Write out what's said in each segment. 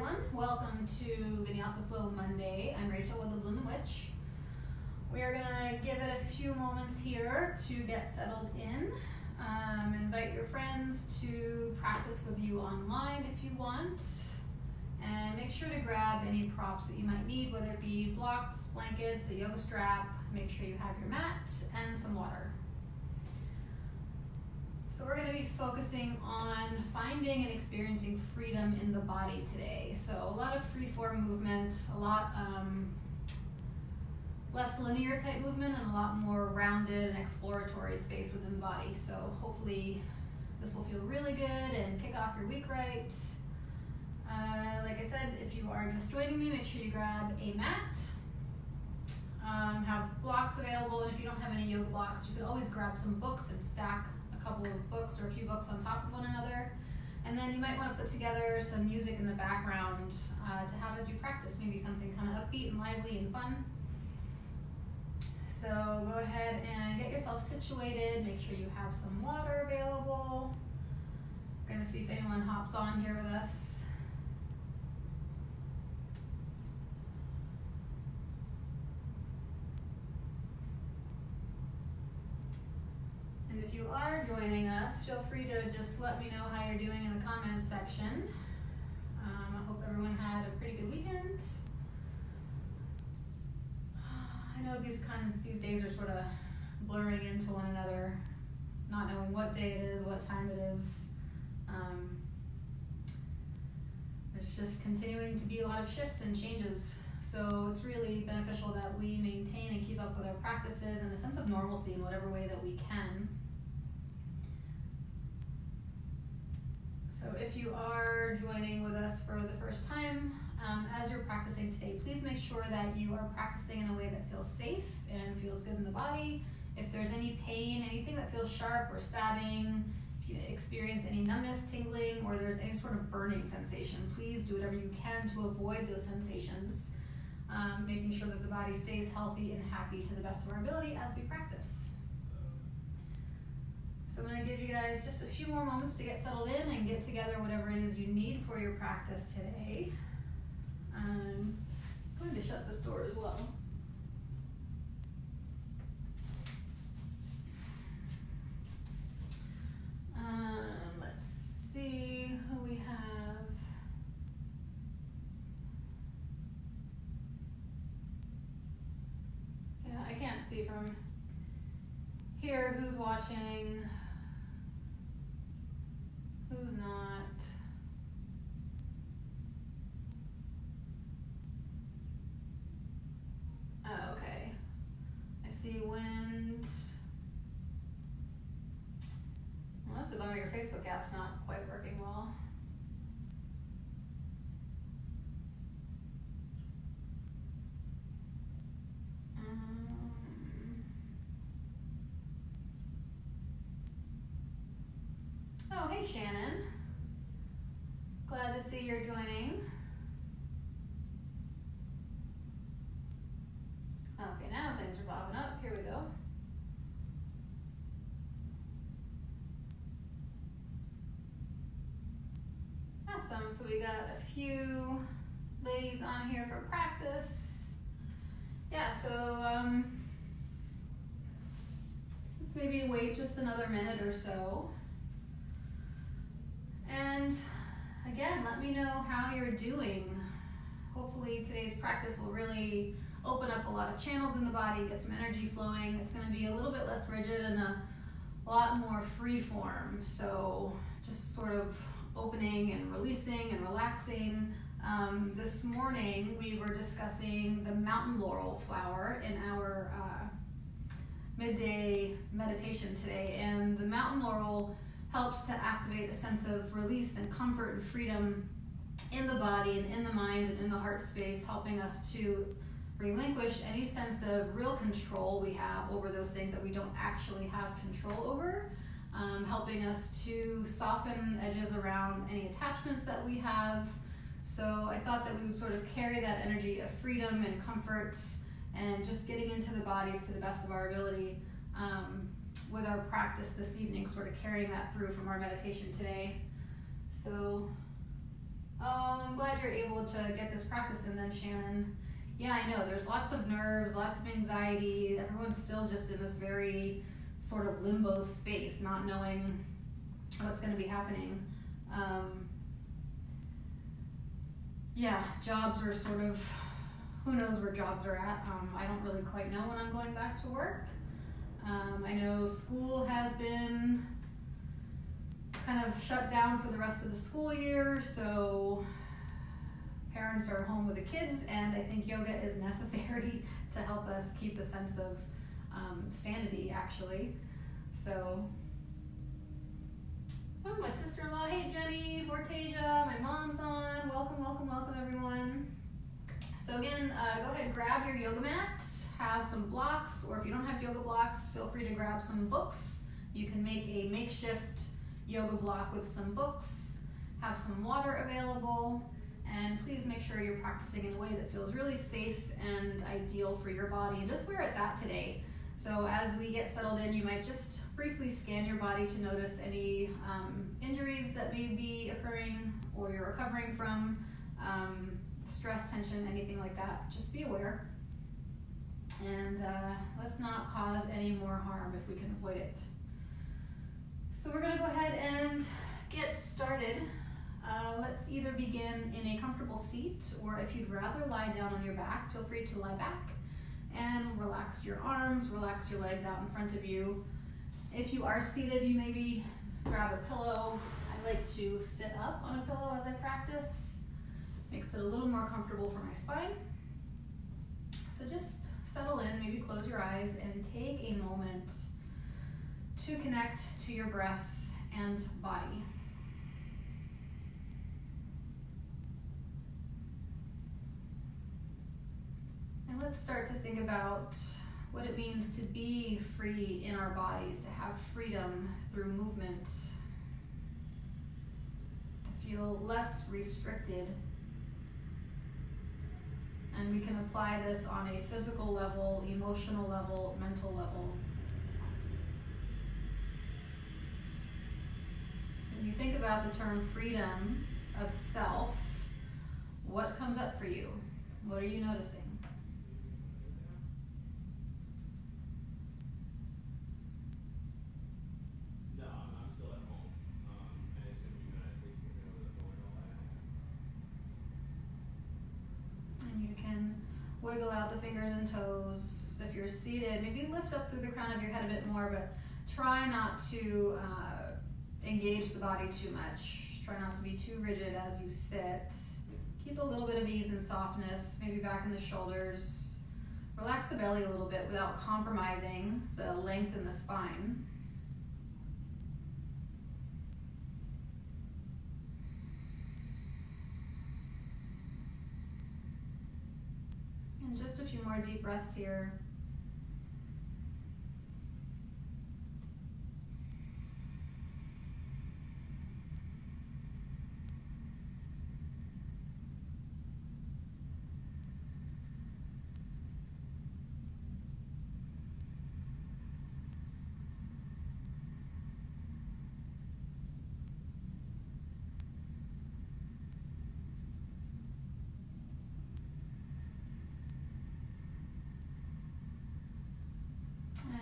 everyone. Welcome to Vinyasa Flow Monday. I'm Rachel with the Blooming Witch. We are going to give it a few moments here to get settled in. Invite your friends to practice with you online if you want. And make sure to grab any props that you might need, whether it be blocks, blankets, a yoga strap. Make sure you have your mat and some water. So we're going to be focusing on finding and experiencing freedom in the body today. So a lot of free-form movement, a lot less linear type movement, and a lot more rounded and exploratory space within the body. So hopefully this will feel really good and kick off your week right. Like I said, if you are just joining me, make sure you grab a mat. Have blocks available, and if you don't have any yoga blocks, you could always grab some books and stack a couple of books or a few books on top of one another. And then you might want to put together some music in the background to have as you practice, maybe something kind of upbeat and lively and fun. So go ahead and get yourself situated. Make sure you have some water available. We're going to see if anyone hops on here with us. And if you are joining us, feel free to just let me know how you're doing in the comments section. I hope everyone had a pretty good weekend. I know these days are sort of blurring into one another, not knowing what day it is, what time it is. There's just continuing to be a lot of shifts and changes. So it's really beneficial that we maintain and keep up with our practices and a sense of normalcy in whatever way that we can. So if you are joining with us for the first time, as you're practicing today, please make sure that you are practicing in a way that feels safe and feels good in the body. If there's any pain, anything that feels sharp or stabbing, if you experience any numbness, tingling, or there's any sort of burning sensation, please do whatever you can to avoid those sensations, making sure that the body stays healthy and happy to the best of our ability as we practice. So I'm going to give you guys just a few more moments to get settled in and get together whatever it is you need for your practice today. I'm going to shut this door as well. Let's see who we have. Yeah, I can't see from here who's watching, who's not. Oh, okay. I see wind. Well, that's a bummer your Facebook app's not quite working well. Oh, hey Shannon. Glad to see you're joining. Okay, now things are popping up. Here we go. Awesome. So we got a few ladies on here for practice. Yeah, so let's maybe wait just another minute or so. And again, let me know how you're doing. Hopefully today's practice will really open up a lot of channels in the body, get some energy flowing. It's going to be a little bit less rigid and a lot more free form. So just sort of opening and releasing and relaxing. This morning we were discussing the mountain laurel flower in our midday meditation today. And the mountain laurel helps to activate a sense of release and comfort and freedom in the body and in the mind and in the heart space, helping us to relinquish any sense of real control we have over those things that we don't actually have control over, helping us to soften edges around any attachments that we have. So I thought that we would sort of carry that energy of freedom and comfort and just getting into the bodies to the best of our ability with our practice this evening, sort of carrying that through from our meditation today. So I'm glad you're able to get this practice in then, Shannon. Yeah, I know, there's lots of nerves, lots of anxiety. Everyone's still just in this very sort of limbo space, not knowing what's going to be happening. Yeah, jobs are sort of, who knows where jobs are at. I don't really quite know when I'm going back to work. I know school has been kind of shut down for the rest of the school year, so parents are home with the kids, and I think yoga is necessary to help us keep a sense of sanity, actually. So, oh, my sister-in-law, hey Jenny, Vortasia, my mom's on, welcome, welcome, welcome everyone. So again, go ahead and grab your yoga mat, have some blocks, or if you don't have yoga blocks, feel free to grab some books. You can make a makeshift yoga block with some books, have some water available, and please make sure you're practicing in a way that feels really safe and ideal for your body and just where it's at today. So as we get settled in, you might just briefly scan your body to notice any injuries that may be occurring or you're recovering from, stress, tension, anything like that. Just be aware. And let's not cause any more harm if we can avoid it. So we're gonna go ahead and get started. Let's either begin in a comfortable seat, or if you'd rather lie down on your back, feel free to lie back and relax your arms, relax your legs out in front of you. If you are seated, you maybe grab a pillow. I like to sit up on a pillow as I practice. Makes it a little more comfortable for my spine. So just settle in, maybe close your eyes and take a moment to connect to your breath and body. And let's start to think about what it means to be free in our bodies, to have freedom through movement, to feel less restricted. And we can apply this on a physical level, emotional level, mental level. So when you think about the term freedom of self, what comes up for you? What are you noticing? No, I'm still at home. I assume you're gonna take me over the phone and all that. And you can wiggle out the fingers and toes. If you're seated, maybe lift up through the crown of your head a bit more, but try not to engage the body too much. Try not to be too rigid as you sit. Keep a little bit of ease and softness, maybe back in the shoulders. Relax the belly a little bit without compromising the length in the spine. And just a few more deep breaths here.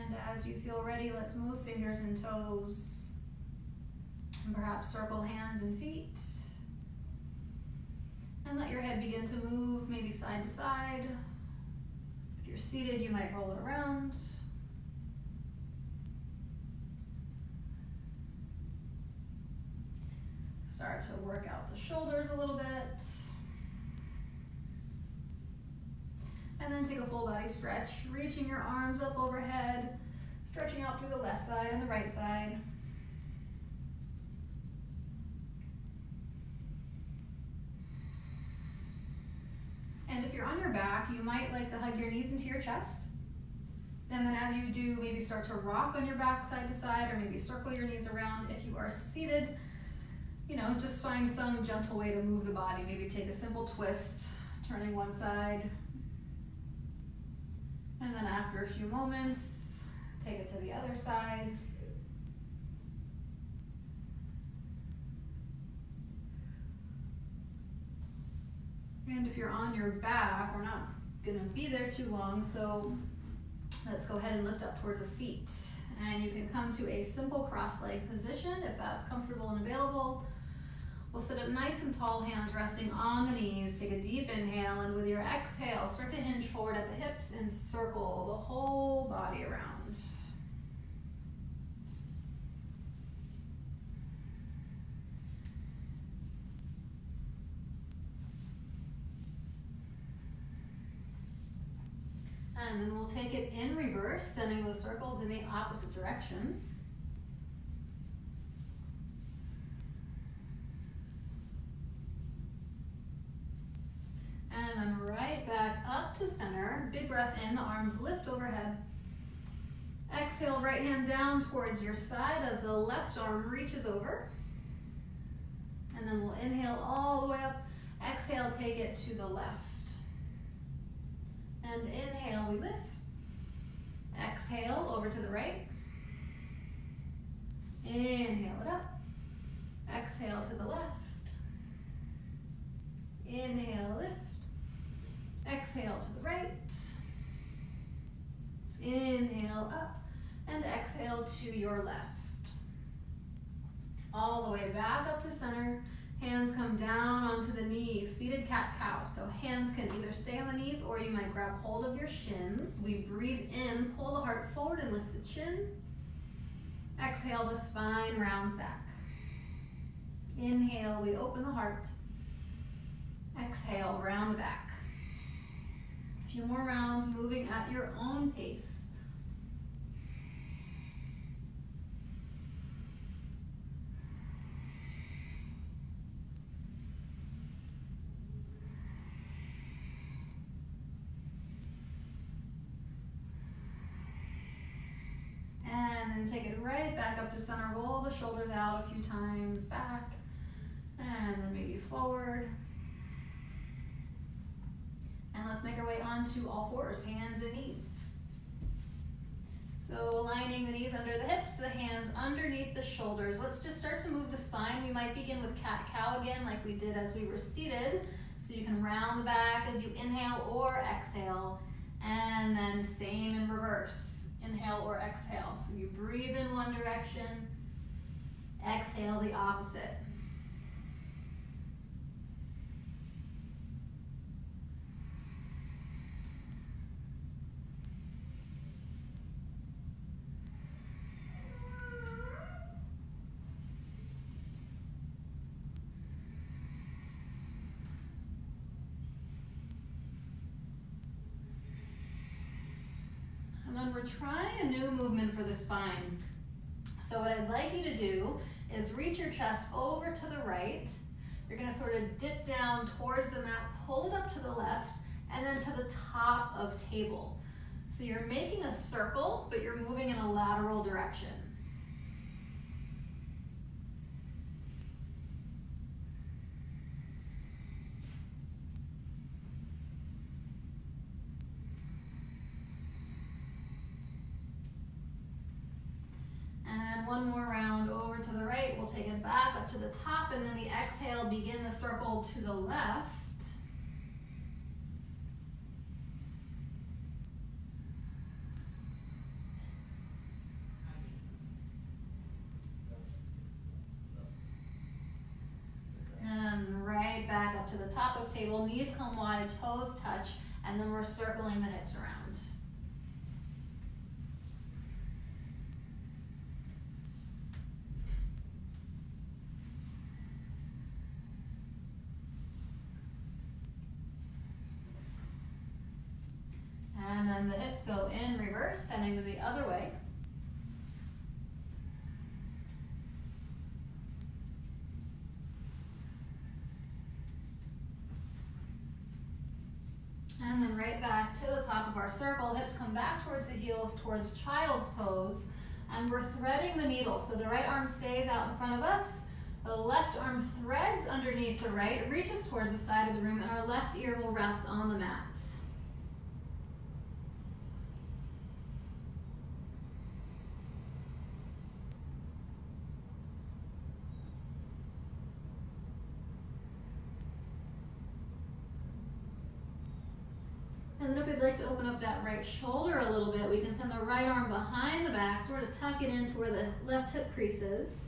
And as you feel ready, let's move fingers and toes, and perhaps circle hands and feet. And let your head begin to move, maybe side to side. If you're seated, you might roll it around. Start to work out the shoulders a little bit. And then take a full body stretch, reaching your arms up overhead, stretching out through the left side and the right side. And if you're on your back, you might like to hug your knees into your chest. And then as you do, maybe start to rock on your back side to side, or maybe circle your knees around. If you are seated, just find some gentle way to move the body. Maybe take a simple twist, turning one side. And then after a few moments, take it to the other side. And if you're on your back, we're not gonna be there too long, so let's go ahead and lift up towards a seat. And you can come to a simple cross-leg position if that's comfortable and available. We'll sit up nice and tall, hands resting on the knees. Take a deep inhale, and with your exhale, start to hinge forward at the hips and circle the whole body around. And then we'll take it in reverse, sending those circles in the opposite direction. And then right back up to center. Big breath in, the arms lift overhead. Exhale, right hand down towards your side as the left arm reaches over. And then we'll inhale all the way up. Exhale, take it to the left. And inhale, we lift. Exhale, over to the right. Inhale it up. Exhale to the left. Inhale, lift. Exhale to the right. Inhale up. And exhale to your left. All the way back up to center. Hands come down onto the knees, seated cat-cow. So hands can either stay on the knees or you might grab hold of your shins. We breathe in, pull the heart forward and lift the chin. Exhale, the spine rounds back. Inhale, we open the heart. Exhale, round the back. A few more rounds, moving at your own pace. And then take it right back up to center. Roll the shoulders out a few times, back, and then maybe forward. And let's make our way onto all fours, hands and knees. So aligning the knees under the hips, the hands underneath the shoulders. Let's just start to move the spine. We might begin with cat-cow again like we did as we were seated. So you can round the back as you inhale or exhale. And then same in reverse. Inhale or exhale. So you breathe in one direction, exhale the opposite. And then we're trying a new movement for the spine. So what I'd like you to do is reach your chest over to the right. You're gonna sort of dip down towards the mat, pull it up to the left, and then to the top of table. So you're making a circle, but you're moving in a lateral direction. And one more round over to the right. We'll take it back up to the top, and then we exhale, begin the circle to the left. And right back up to the top of table. Knees come wide, toes touch, and then we're circling the hips around. And then the hips go in reverse, sending them the other way. And then right back to the top of our circle. Hips come back towards the heels, towards child's pose. And we're threading the needle. So the right arm stays out in front of us. The left arm threads underneath the right, reaches towards the side of the room, and our left ear will rest on the mat. And then if we'd like to open up that right shoulder a little bit, we can send the right arm behind the back, sort of tuck it into where the left hip crease is.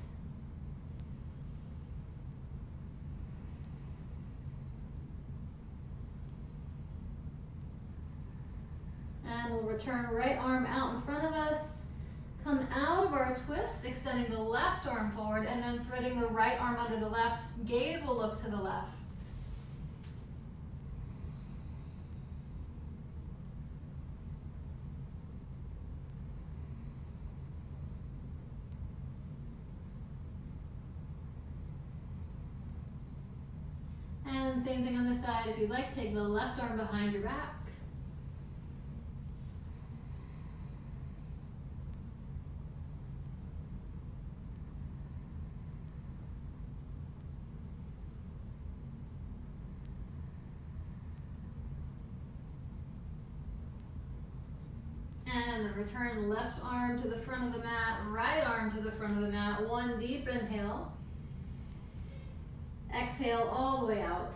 And we'll return right arm out in front of us. Come out of our twist, extending the left arm forward, and then threading the right arm under the left. Gaze will look to the left. And same thing on this side. If you'd like, take the left arm behind your back. And then return the left arm to the front of the mat, right arm to the front of the mat. One deep inhale. Exhale all the way out.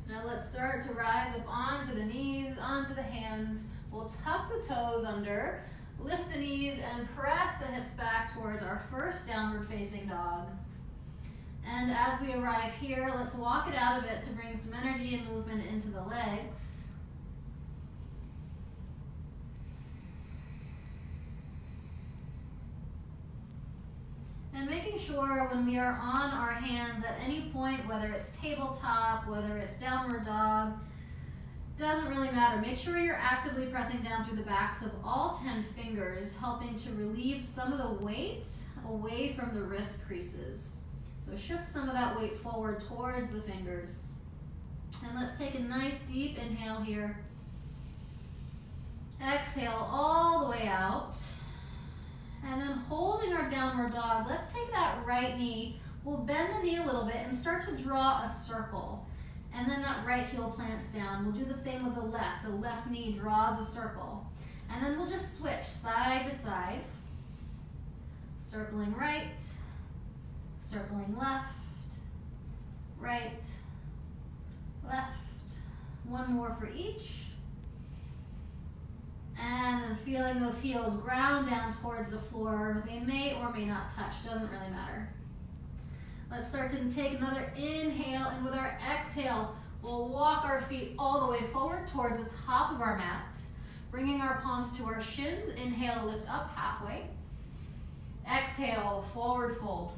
Now let's start to rise up onto the knees, onto the hands. We'll tuck the toes under, lift the knees, and press the hips back towards our first downward facing dog. And as we arrive here, let's walk it out a bit to bring some energy and movement into the legs. And making sure when we are on our hands at any point, whether it's tabletop, whether it's downward dog, doesn't really matter. Make sure you're actively pressing down through the backs of all 10 fingers, helping to relieve some of the weight away from the wrist creases. So shift some of that weight forward towards the fingers. And let's take a nice deep inhale here. Exhale all the way out. And then holding our downward dog, let's take that right knee. We'll bend the knee a little bit and start to draw a circle. And then that right heel plants down. We'll do the same with the left. The left knee draws a circle. And then we'll just switch side to side. Circling right, circling left, right, left. One more for each. And then feeling those heels ground down towards the floor. They may or may not touch, doesn't really matter. Let's start to take another inhale, and with our exhale, we'll walk our feet all the way forward towards the top of our mat, bringing our palms to our shins. Inhale, lift up halfway. Exhale, forward fold.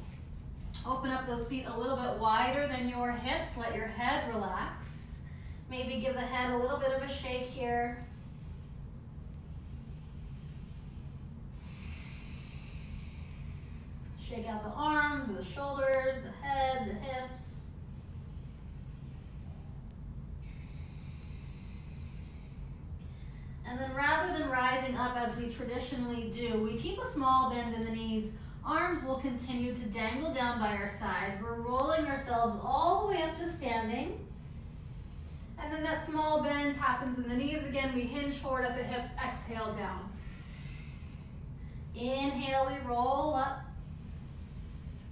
Open up those feet a little bit wider than your hips. Let your head relax. Maybe give the head a little bit of a shake here. Shake out the arms, the shoulders, the head, the hips. And then rather than rising up as we traditionally do, we keep a small bend in the knees. Arms will continue to dangle down by our sides. We're rolling ourselves all the way up to standing. And then that small bend happens in the knees again. We hinge forward at the hips, exhale down. Inhale, we roll up.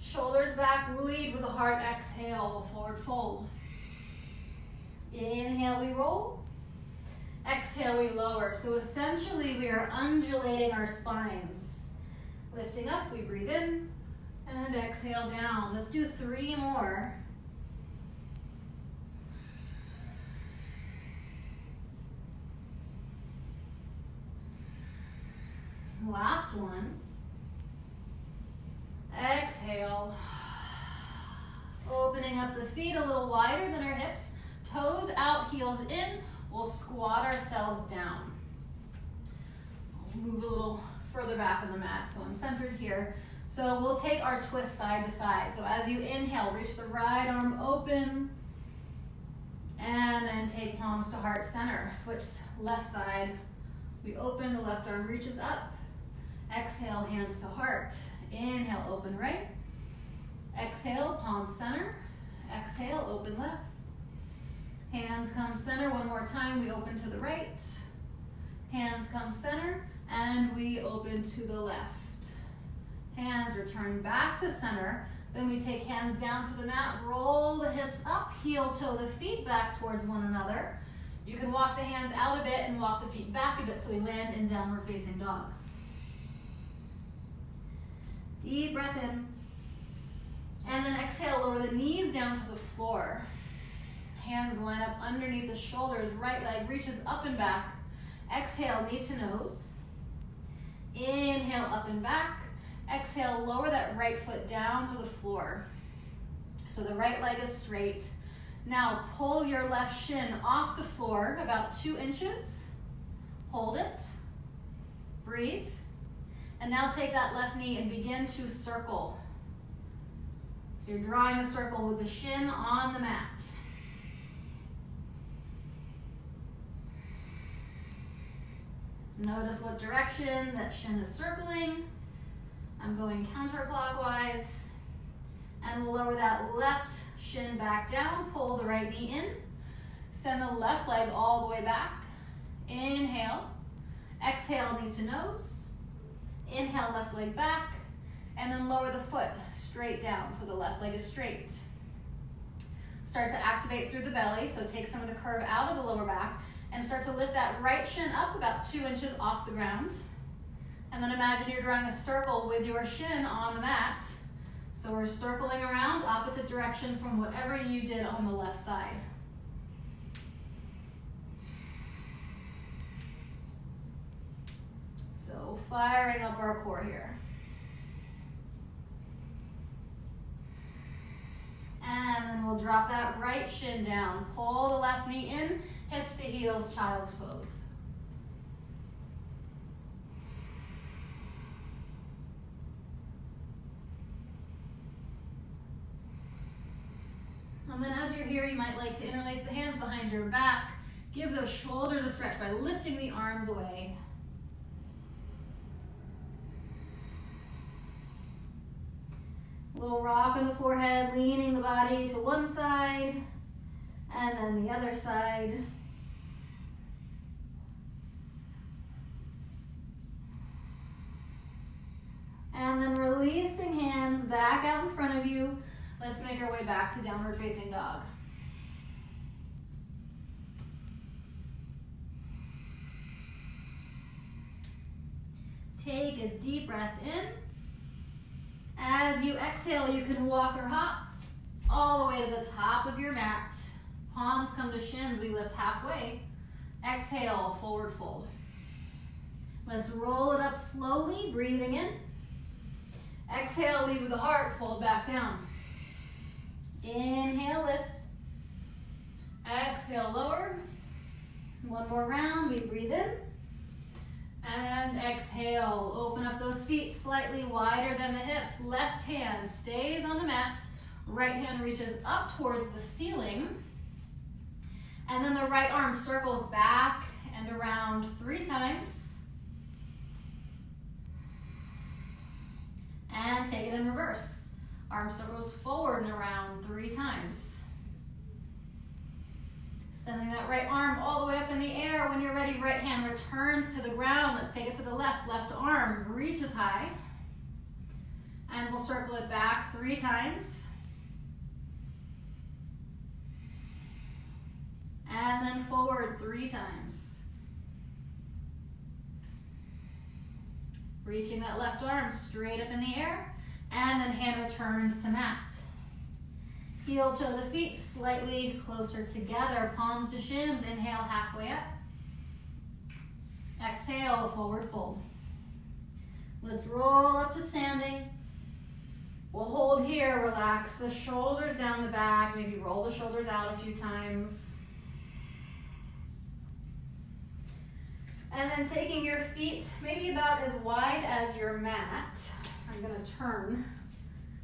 Shoulders back, lead with the heart. Exhale, forward fold. Inhale, we roll. Exhale, we lower. So essentially, we are undulating our spines. Lifting up, we breathe in, and exhale down. Let's do 3 more. Last one. Exhale. Opening up the feet a little wider than our hips. Toes out, heels in. We'll squat ourselves down. I'll move a little further back on the mat so I'm centered here. So we'll take our twist side to side. So as you inhale, reach the right arm open. And then take palms to heart center. Switch left side. We open, the left arm reaches up. Exhale, hands to heart. Inhale, open right. Exhale, palm center. Exhale, open left. Hands come center. One more time, we open to the right. Hands come center, and we open to the left. Hands return back to center. Then we take hands down to the mat, roll the hips hips up, heel toe the feet back towards one another. You can walk the hands out a bit and walk the feet back a bit so we land in downward facing dog. Deep breath in. And then exhale, lower the knees down to the floor. Hands line up underneath the shoulders. Right leg reaches up and back. Exhale, knee to nose. Inhale, up and back. Exhale, lower that right foot down to the floor. So the right leg is straight. Now pull your left shin off the floor about 2 inches. Hold it. Breathe. And now take that left knee and begin to circle. So you're drawing a circle with the shin on the mat. Notice what direction that shin is circling. I'm going counterclockwise. And we'll lower that left shin back down. Pull the right knee in. Send the left leg all the way back. Inhale. Exhale, knee to nose. Inhale, left leg back. And then lower the foot straight down so the left leg is straight. Start to activate through the belly. So take some of the curve out of the lower back and start to lift that right shin up about 2 inches off the ground. And then imagine you're drawing a circle with your shin on the mat. So we're circling around opposite direction from whatever you did on the left side. So firing up our core here. And then we'll drop that right shin down. Pull the left knee in, hips to heels, child's pose. And then as you're here, you might like to interlace the hands behind your back. Give those shoulders a stretch by lifting the arms away. Little rock on the forehead, leaning the body to one side and then the other side. And then releasing hands back out in front of you. Let's make our way back to downward facing dog. Take a deep breath in. As you exhale, you can walk or hop all the way to the top of your mat. Palms come to shins, we lift halfway. Exhale, forward fold. Let's roll it up slowly, breathing in. Exhale, lead with the heart, fold back down. Inhale, lift. Exhale, lower. One more round, we breathe in. And exhale, open up those feet slightly wider than the hips. Left hand stays on the mat. Right hand reaches up towards the ceiling. And then the right arm circles back and around 3 times. And take it in reverse. Arm circles forward and around 3 times. Sending that right arm all the way up in the air. When you're ready, right hand returns to the ground. Let's take it to the left. Left arm reaches high. And we'll circle it back 3 times. And then forward 3 times. Reaching that left arm straight up in the air. And then hand returns to mat. Heel toe the feet slightly closer together, palms to shins. Inhale, halfway up. Exhale, forward fold. Let's roll up to standing. We'll hold here, relax the shoulders down the back, maybe roll the shoulders out a few times. And then taking your feet maybe about as wide as your mat. I'm gonna turn,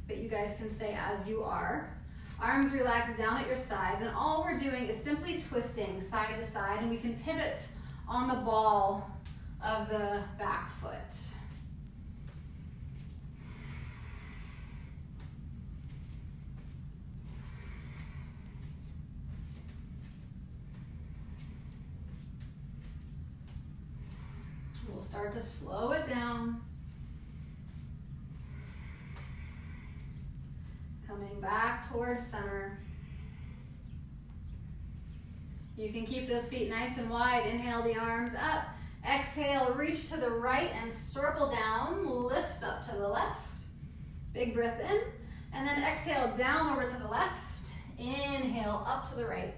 but you guys can stay as you are. Arms relax down at your sides, and all we're doing is simply twisting side to side, and we can pivot on the ball of the back foot. We'll start to slow it down. Coming back towards center. You can keep those feet nice and wide. Inhale the arms up. Exhale, reach to the right and circle down. Lift up to the left. Big breath in. And then exhale down over to the left. Inhale up to the right.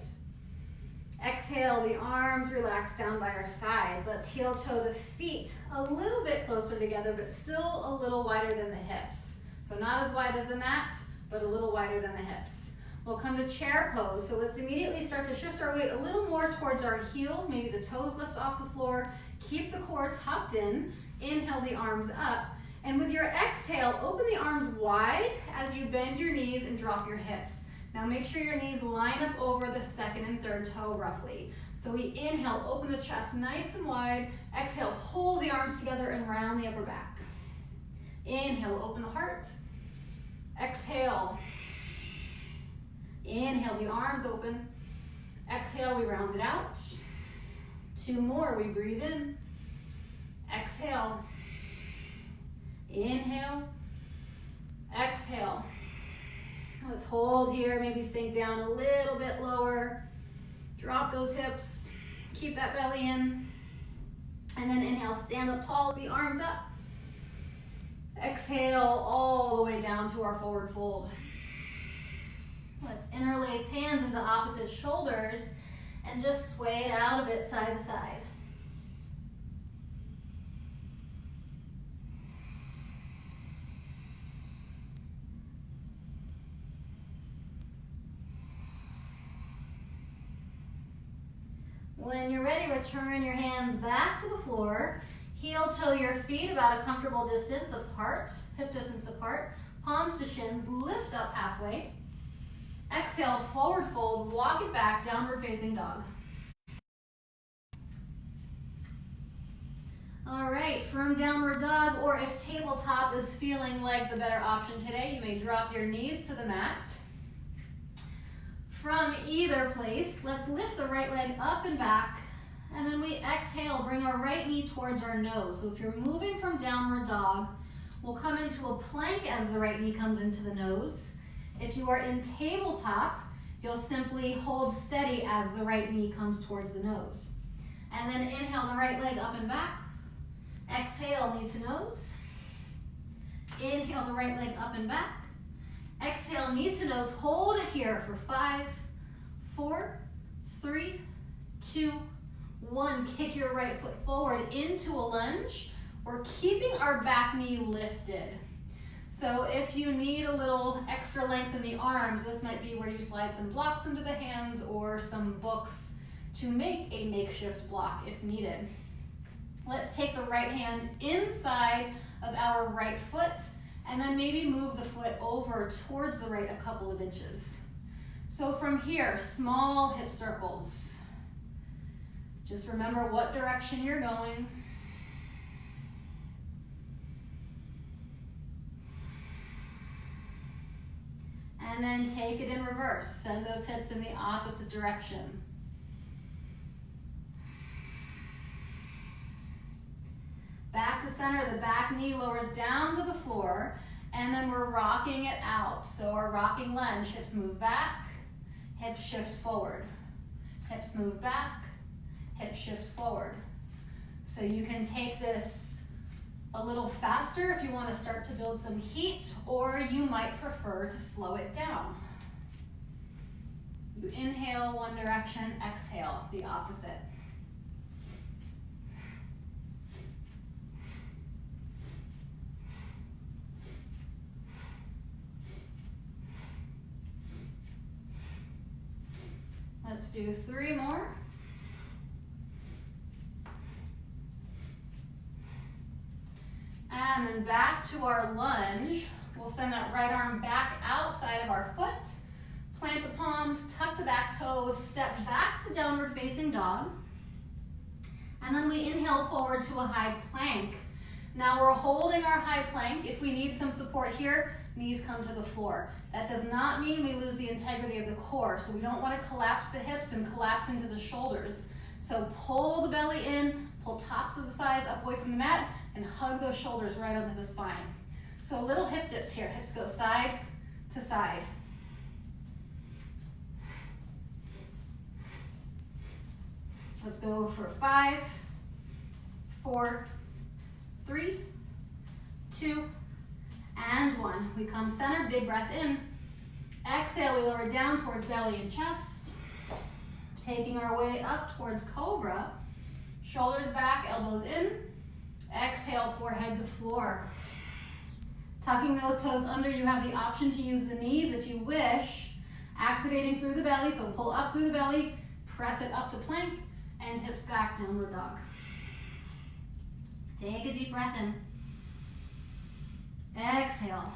Exhale, the arms relax down by our sides. Let's heel toe the feet a little bit closer together, but still a little wider than the hips. So not as wide as the mat, but a little wider than the hips. We'll come to chair pose. So let's immediately start to shift our weight a little more towards our heels. Maybe the toes lift off the floor. Keep the core tucked in. Inhale the arms up. And with your exhale, open the arms wide as you bend your knees and drop your hips. Now make sure your knees line up over the second and third toe roughly. So we inhale, open the chest nice and wide. Exhale, pull the arms together and round the upper back. Inhale, open the heart. Exhale. Inhale, the arms open. Exhale, we round it out. 2 more, we breathe in. Exhale. Inhale. Exhale. Let's hold here, maybe sink down a little bit lower. Drop those hips. Keep that belly in. And then inhale, stand up tall, the arms up. Exhale all the way down to our forward fold. Let's interlace hands into opposite shoulders and just sway it out a bit side to side. When you're ready, return your hands back to the floor. Heel toe your feet about a comfortable distance apart, hip distance apart. Palms to shins, lift up halfway. Exhale, forward fold, walk it back, downward facing dog. All right, firm downward dog, or if tabletop is feeling like the better option today, you may drop your knees to the mat. From either place, let's lift the right leg up and back, and then we exhale, bring our right knee towards our nose. So if you're moving from downward dog, we'll come into a plank as the right knee comes into the nose. If you are in tabletop, you'll simply hold steady as the right knee comes towards the nose. And then inhale the right leg up and back. Exhale, knee to nose. Inhale the right leg up and back. Exhale, knee to nose. Hold it here for 5, 4, 3, 2, 1. Kick your right foot forward into a lunge. We're keeping our back knee lifted. So if you need a little extra length in the arms, this might be where you slide some blocks into the hands or some books to make a makeshift block if needed. Let's take the right hand inside of our right foot and then maybe move the foot over towards the right a couple of inches. So from here, small hip circles. Just remember what direction you're going. And then take it in reverse. Send those hips in the opposite direction. Back to center, the back knee lowers down to the floor, and then we're rocking it out. So our rocking lunge, hips move back, hips shift forward. Hips move back, hips shift forward. So you can take this a little faster if you want to start to build some heat, or you might prefer to slow it down. You inhale one direction, exhale the opposite. Let's do 3 more. And then back to our lunge. We'll send that right arm back outside of our foot. Plant the palms, tuck the back toes, step back to downward facing dog. And then we inhale forward to a high plank. Now we're holding our high plank. If we need some support here, knees come to the floor. That does not mean we lose the integrity of the core. So we don't want to collapse the hips and collapse into the shoulders. So pull the belly in, pull tops of the thighs up away from the mat, and hug those shoulders right onto the spine. So little hip dips here. Hips go side to side. go for 5, 4, 3, 2, and 1. We come center, big breath in. Exhale, we lower down towards belly and chest. Taking our way up towards cobra. Shoulders back, elbows in. Exhale, forehead to floor. Tucking those toes under, you have the option to use the knees if you wish. Activating through the belly, so pull up through the belly, press it up to plank, and hips back, downward dog. Take a deep breath in. Exhale.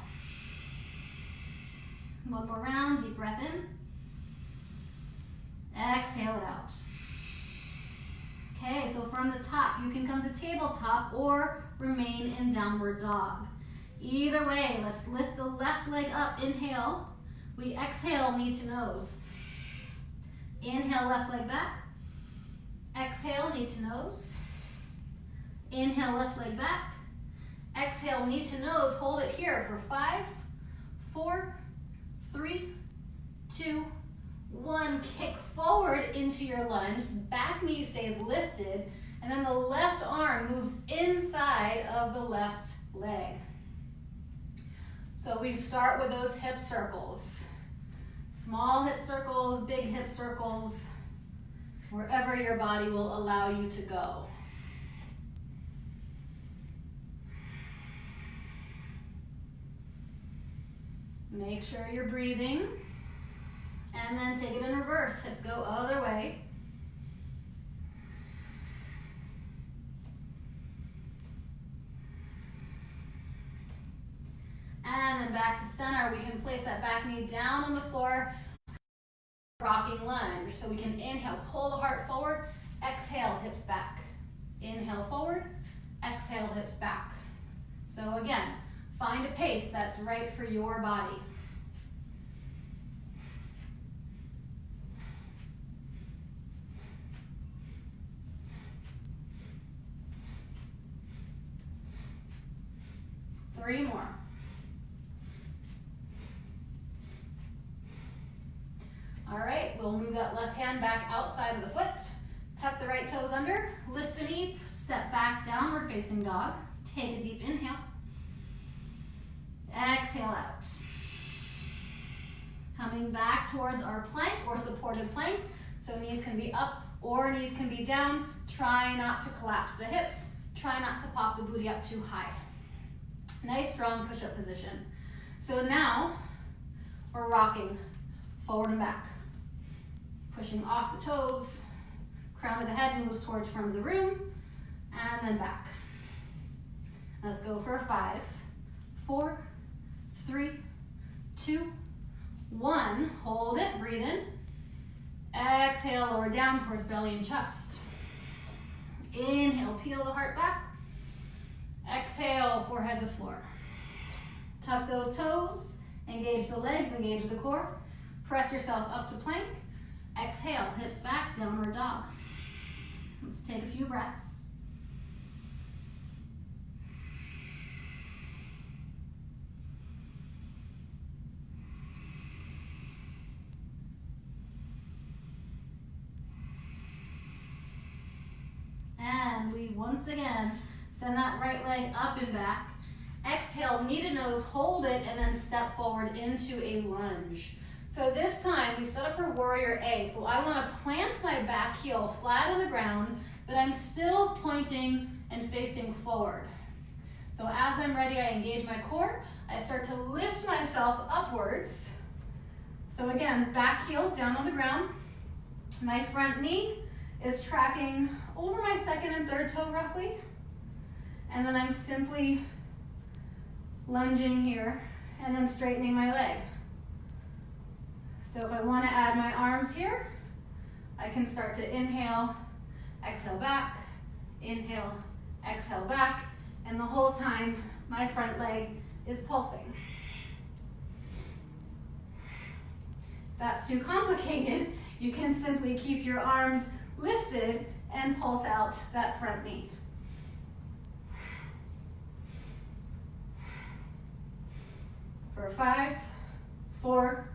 One more round, deep breath in. Exhale it out. Okay, so from the top, you can come to tabletop or remain in downward dog. Either way, let's lift the left leg up. Inhale. We exhale, knee to nose. Inhale, left leg back. Exhale, knee to nose. Inhale, left leg back. Exhale, knee to nose. Hold it here for 5, 4, 3, 2, 1. Kick forward into your lunge. Back knee stays lifted. And then the left arm moves inside of the left leg. So we start with those hip circles. Small hip circles, big hip circles, wherever your body will allow you to go. Make sure you're breathing. And then take it in reverse. Hips go other way. And then back to center. We can place that back knee down on the floor. Rocking lunge. So we can inhale, pull the heart forward. Exhale, hips back. Inhale forward. Exhale, hips back. So again, find a pace that's right for your body. Three more. All right, we'll move that left hand back outside of the foot. Tuck the right toes under, lift the knee, step back, downward facing dog. Take a deep inhale. Exhale out. Coming back towards our plank or supported plank. So knees can be up or knees can be down. Try not to collapse the hips. Try not to pop the booty up too high. Nice strong push-up position. So now we're rocking forward and back. Pushing off the toes. Crown of the head moves towards front of the room. And then back. Let's go for 5, 4, 3, 2, 1. Hold it, breathe in. Exhale, lower down towards belly and chest. Inhale, peel the heart back. Exhale, forehead to floor. Tuck those toes, engage the legs, engage the core. Press yourself up to plank. Exhale, hips back, downward dog. Let's take a few breaths. And we once again send that right leg up and back. Exhale, knee to nose, hold it, and then step forward into a lunge. So this time we set up for warrior A. So I want to plant my back heel flat on the ground, but I'm still pointing and facing forward. So as I'm ready, I engage my core. I start to lift myself upwards. So again, back heel down on the ground. My front knee is tracking over my second and third toe roughly. And then I'm simply lunging here and then straightening my leg. So if I want to add my arms here, I can start to inhale, exhale back, inhale, exhale back, and the whole time my front leg is pulsing. If that's too complicated, you can simply keep your arms lifted and pulse out that front knee. For 5, 4,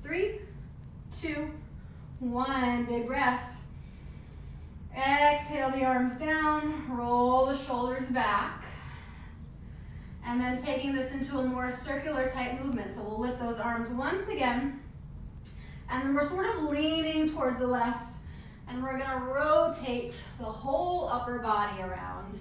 3, 2, 1. Big breath. Exhale the arms down, roll the shoulders back. And then taking this into a more circular type movement. So we'll lift those arms once again. And then we're sort of leaning towards the left. And we're gonna rotate the whole upper body around.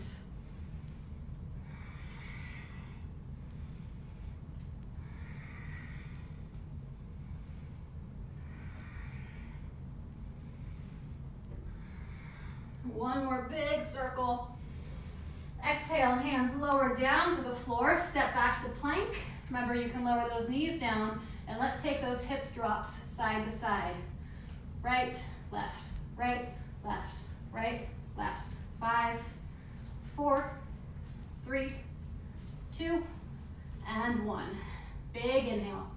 One more big circle. Exhale, hands lower down to the floor. Step back to plank. Remember, you can lower those knees down. And let's take those hip drops side to side. Right, left, right, left, right, left. 5, 4, 3, 2, and 1. Big inhale.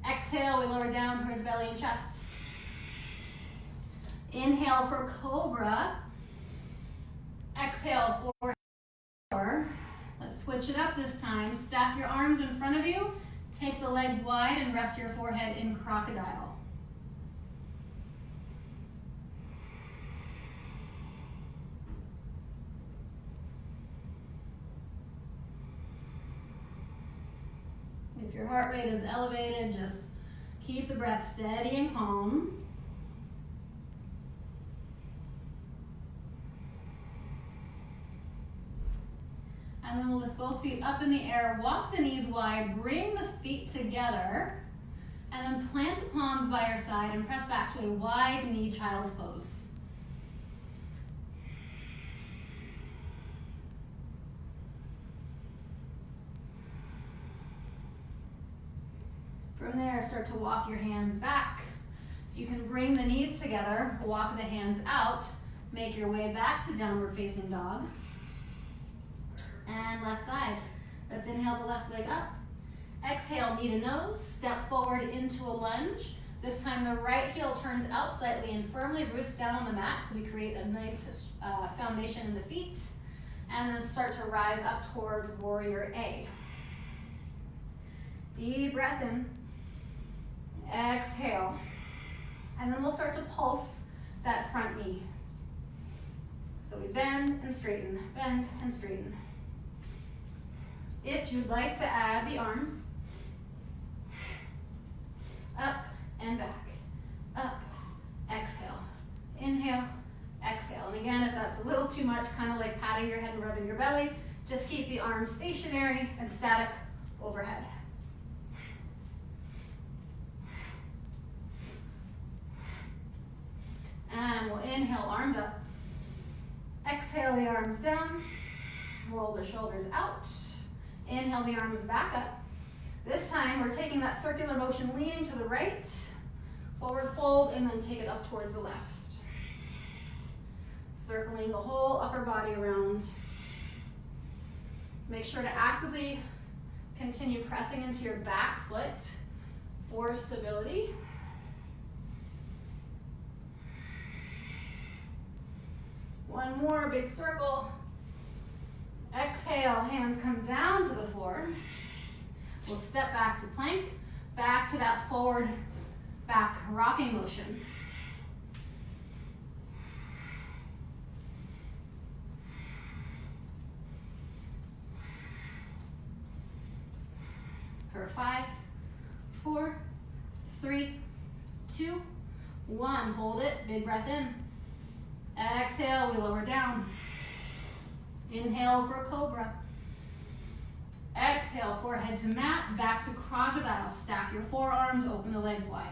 Exhale, we lower down towards belly and chest. Inhale for cobra. Exhale for four. Let's switch it up this time. Stack your arms in front of you. Take the legs wide and rest your forehead in crocodile. If your heart rate is elevated, just keep the breath steady and calm. And then we'll lift both feet up in the air, walk the knees wide, bring the feet together, and then plant the palms by your side and press back to a wide knee child's pose. From there, start to walk your hands back. You can bring the knees together, walk the hands out, make your way back to downward facing dog. And left side. Let's inhale the left leg up. Exhale, knee to nose. Step forward into a lunge. This time the right heel turns out slightly and firmly roots down on the mat, so we create a nice foundation in the feet. And then start to rise up towards warrior A. Deep breath in. Exhale. And then we'll start to pulse that front knee. So we bend and straighten, bend and straighten. If you'd like to add the arms, up and back, up, exhale, inhale, exhale. And again, if that's a little too much, kind of like patting your head and rubbing your belly, just keep the arms stationary and static overhead. And we'll inhale, arms up. Exhale the arms down, roll the shoulders out. Inhale the arms back up. This time we're taking that circular motion, leaning to the right, forward fold, and then take it up towards the left. Circling the whole upper body around. Make sure to actively continue pressing into your back foot for stability. One more big circle. Exhale, hands come down to the floor. We'll step back to plank, back to that forward back rocking motion. For 5, 4, 3, 2, 1. Hold it, big breath in. Exhale, we lower down. Inhale for cobra. Exhale, forehead to mat, back to crocodile. Stack your forearms, open the legs wide.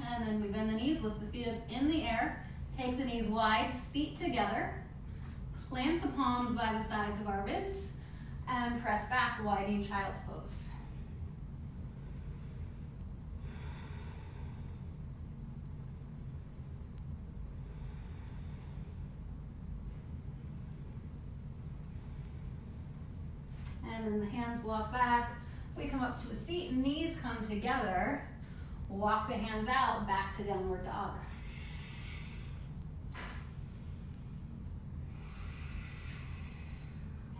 And then we bend the knees, lift the feet up in the air, take the knees wide, feet together, plant the palms by the sides of our ribs, and press back, widening child's pose. And then the hands walk back, We come up to a seat, knees come together. Walk the hands out, back to downward dog.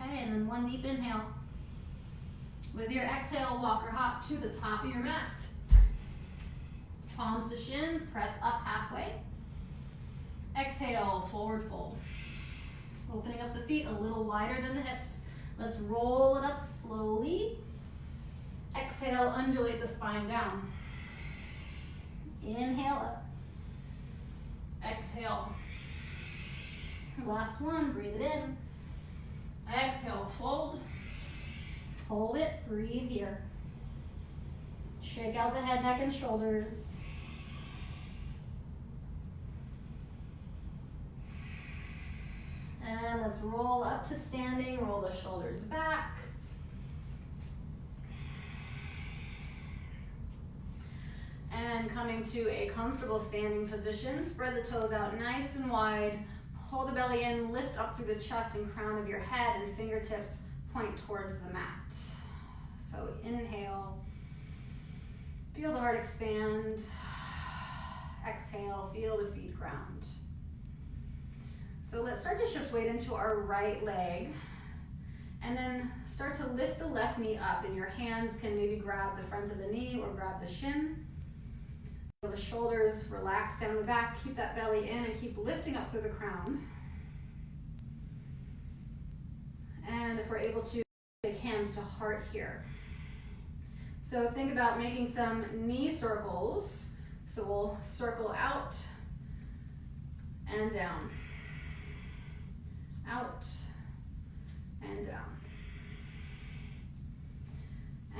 Okay, and then one deep inhale. With your exhale, walk or hop to the top of your mat. Palms to shins, press up halfway. Exhale, forward fold. Opening up the feet a little wider than the hips. Let's roll it up slowly. Exhale, undulate the spine down. Inhale up. Exhale. Last one, breathe it in. Exhale, fold. Hold it, breathe here. Shake out the head, neck, and shoulders. And let's roll up to standing, roll the shoulders back. And coming to a comfortable standing position, spread the toes out nice and wide. Pull the belly in, lift up through the chest and crown of your head, and fingertips point towards the mat. So inhale, feel the heart expand. Exhale, feel the feet ground. So let's start to shift weight into our right leg, and then start to lift the left knee up, and your hands can maybe grab the front of the knee or grab the shin. The shoulders relax down the back, keep that belly in and keep lifting up through the crown. And if we're able to, take hands to heart here. So think about making some knee circles. So we'll circle out and down, out and down.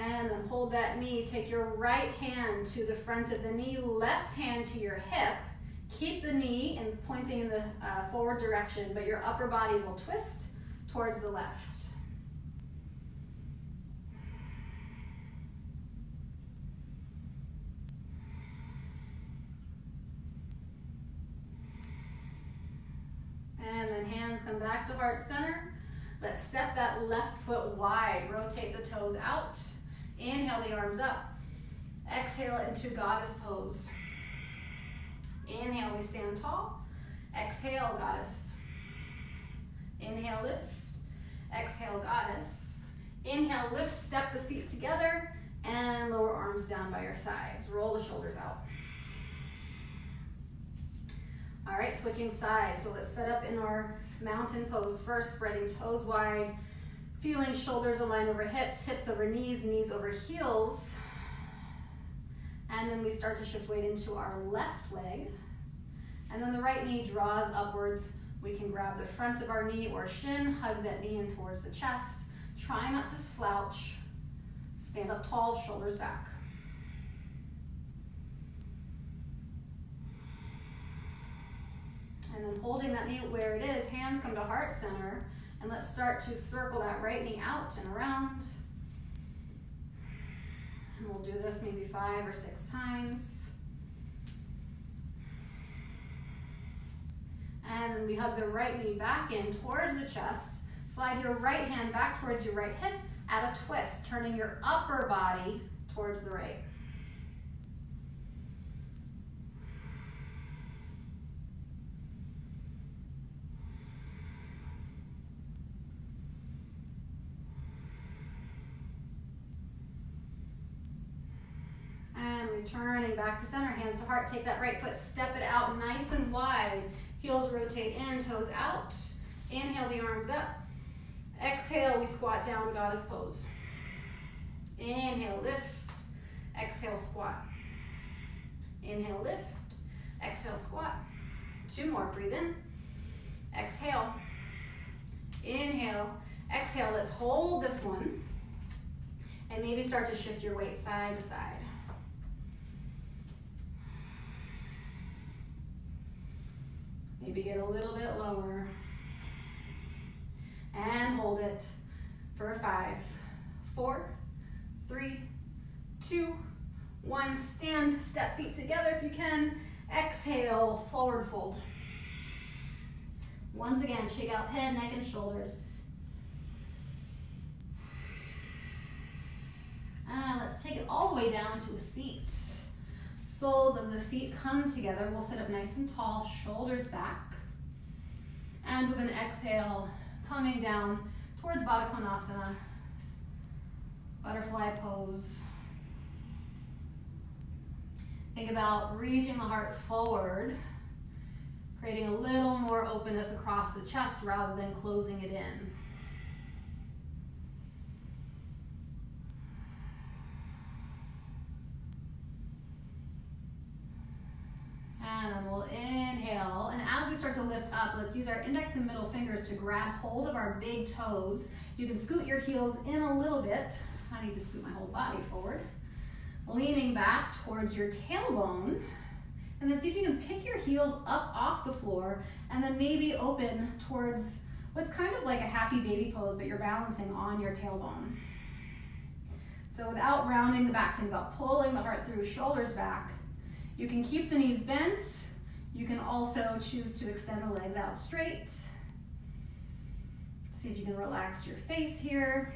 And then hold that knee. Take your right hand to the front of the knee, left hand to your hip. Keep the knee and pointing in the forward direction, but your upper body will twist towards the left. And then hands come back to heart center. Let's step that left foot wide. Rotate the toes out. Inhale the arms up. Exhale into goddess pose. Inhale, we stand tall. Exhale, goddess. Inhale, lift. Exhale, goddess. Inhale, lift, step the feet together, and lower arms down by your sides. Roll the shoulders out. All right, switching sides. So let's set up in our mountain pose first, spreading toes wide, feeling shoulders align over hips, hips over knees, knees over heels. And then we start to shift weight into our left leg. And then the right knee draws upwards. We can grab the front of our knee or shin, hug that knee in towards the chest. Try not to slouch. Stand up tall, shoulders back. And then holding that knee where it is, hands come to heart center. And let's start to circle that right knee out and around. And we'll do this maybe 5 or 6 times. And we hug the right knee back in towards the chest. Slide your right hand back towards your right hip. Add a twist, turning your upper body towards the right. And returning back to center, hands to heart. Take that right foot, step it out nice and wide. Heels rotate in, toes out. Inhale the arms up. Exhale, we squat down, goddess pose. Inhale, lift. Exhale, squat. Inhale, lift. Exhale, squat. 2 more, breathe in. Exhale. Inhale. Exhale, let's hold this one. And maybe start to shift your weight side to side. Maybe get a little bit lower. And hold it for 5, 4, 3, 2, 1. Stand, step feet together if you can. Exhale, forward fold. Once again, shake out head, neck, and shoulders. all the way down to a seat. Soles of the feet come together. We'll sit up nice and tall, shoulders back. And with an exhale, coming down towards Baddha Konasana, butterfly pose. Think about reaching the heart forward, creating a little more openness across the chest rather than closing it in. And then we'll inhale, and as we start to lift up, let's use our index and middle fingers to grab hold of our big toes. You can scoot your heels in a little bit. I need to scoot my whole body forward. Leaning back towards your tailbone, and then see if you can pick your heels up off the floor, and then maybe open towards what's kind of like a happy baby pose, but you're balancing on your tailbone. So without rounding the back, think about pulling the heart through, shoulders back. You can keep the knees bent. You can also choose to extend the legs out straight. See if you can relax your face here.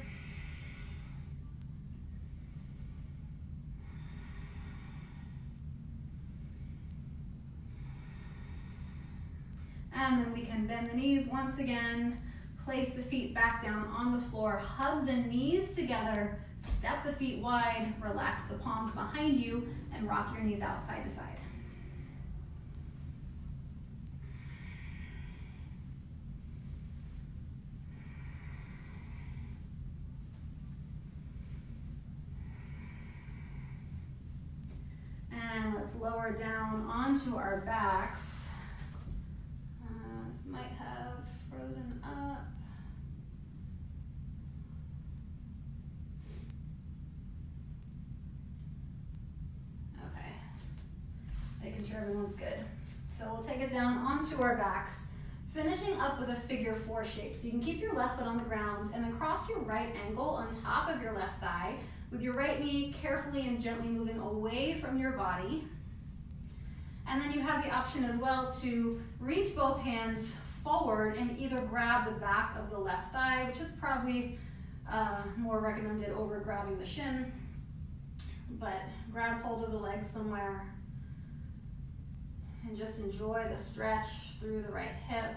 And then we can bend the knees once again, place the feet back down on the floor, hug the knees together, step the feet wide, relax the palms behind you, and rock your knees out side to side. And let's lower down onto our backs. This might have frozen up. Okay, making sure everyone's good. So we'll take it down onto our backs, finishing up with a figure four shape. So you can keep your left foot on the ground and then cross your right ankle on top of your left thigh, with your right knee carefully and gently moving away from your body. And then you have the option as well to reach both hands forward and either grab the back of the left thigh, which is probably more recommended over grabbing the shin, but grab hold of the leg somewhere and just enjoy the stretch through the right hip.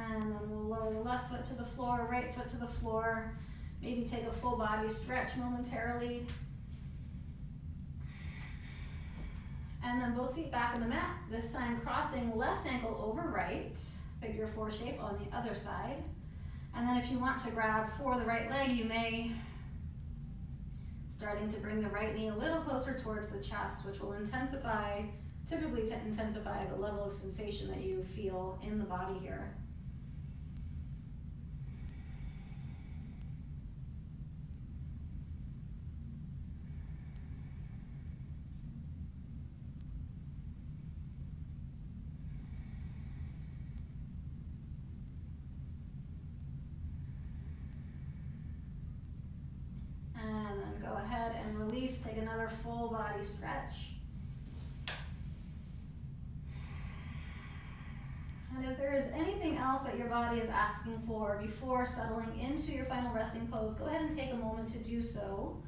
And then we'll lower the left foot to the floor, right foot to the floor. Maybe take a full body stretch momentarily. And then both feet back on the mat. This time crossing left ankle over right, figure four shape on the other side. And then if you want to grab for the right leg, you may, starting to bring the right knee a little closer towards the chest, which will intensify, typically to intensify the level of sensation that you feel in the body here. And then go ahead and release, take another full body stretch. And if there is anything else that your body is asking for before settling into your final resting pose, go ahead and take a moment to do so.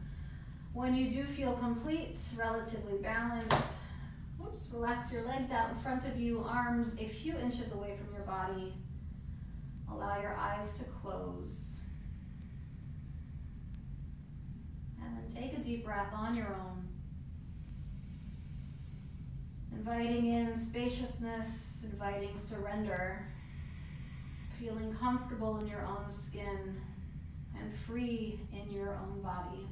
When you do feel complete, relatively balanced, relax your legs out in front of you, arms a few inches away from your body. Allow your eyes to close. And then take a deep breath on your own. Inviting in spaciousness, inviting surrender, feeling comfortable in your own skin and free in your own body.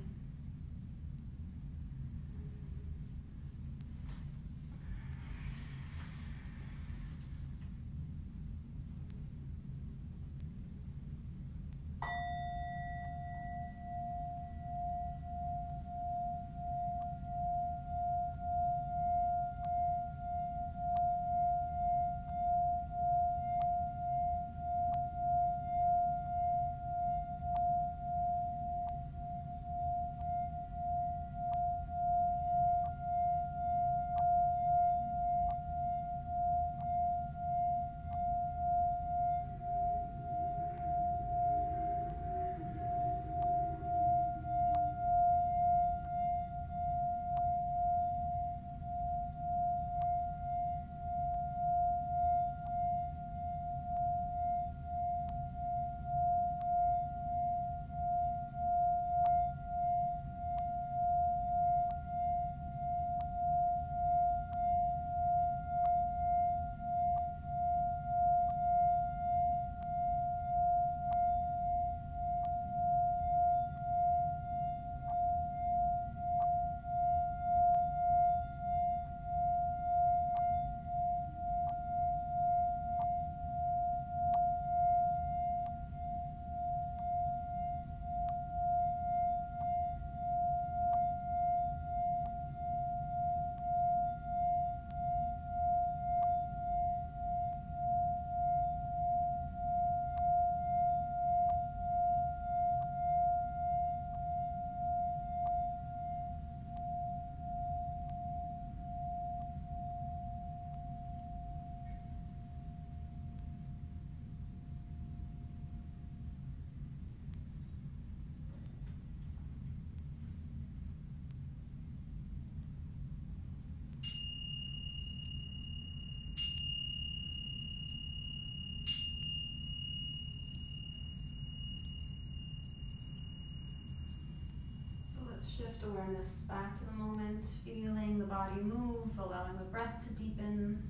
Let's shift awareness back to the moment, feeling the body move, allowing the breath to deepen.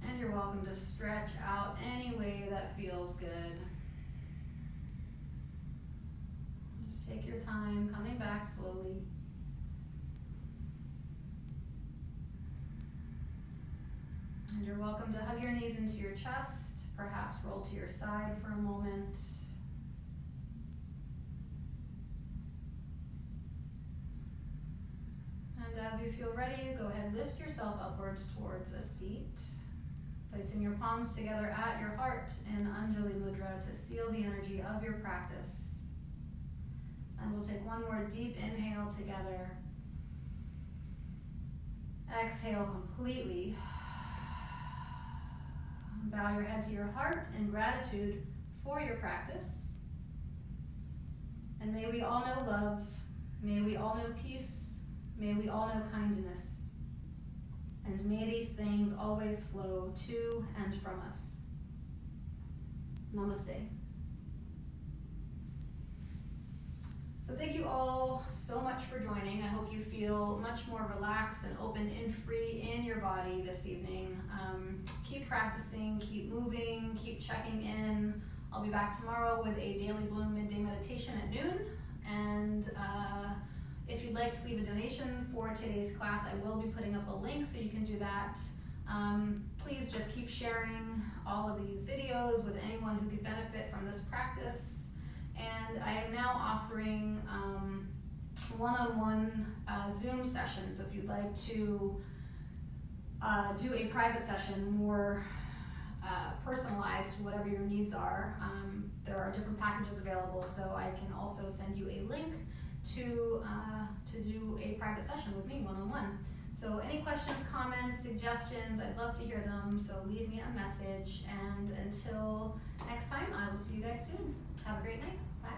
And you're welcome to stretch out any way that feels good. Just take your time, coming back slowly. And you're welcome to hug your knees into your chest, perhaps roll to your side for a moment. And as you feel ready, go ahead, lift yourself upwards towards a seat, placing your palms together at your heart in Anjali Mudra to seal the energy of your practice. And we'll take one more deep inhale together. Exhale completely. Bow your head to your heart in gratitude for your practice. And may we all know love. May we all know peace. May we all know kindness. And may these things always flow to and from us. Namaste. So thank you all so much for joining. I hope you feel much more relaxed and open and free in your body this evening. Keep practicing, keep moving, keep checking in. I'll be back tomorrow with a Daily Bloom midday meditation at noon. And if you'd like to leave a donation for today's class, I will be putting up a link so you can do that. Please just keep sharing all of these videos with anyone who could benefit from this practice. And I am now offering one-on-one Zoom sessions. So if you'd like to do a private session more personalized to whatever your needs are, there are different packages available. So I can also send you a link to do a private session with me one-on-one. So any questions, comments, suggestions, I'd love to hear them. So leave me a message. And until next time, I will see you guys soon. Have a great night. Bye.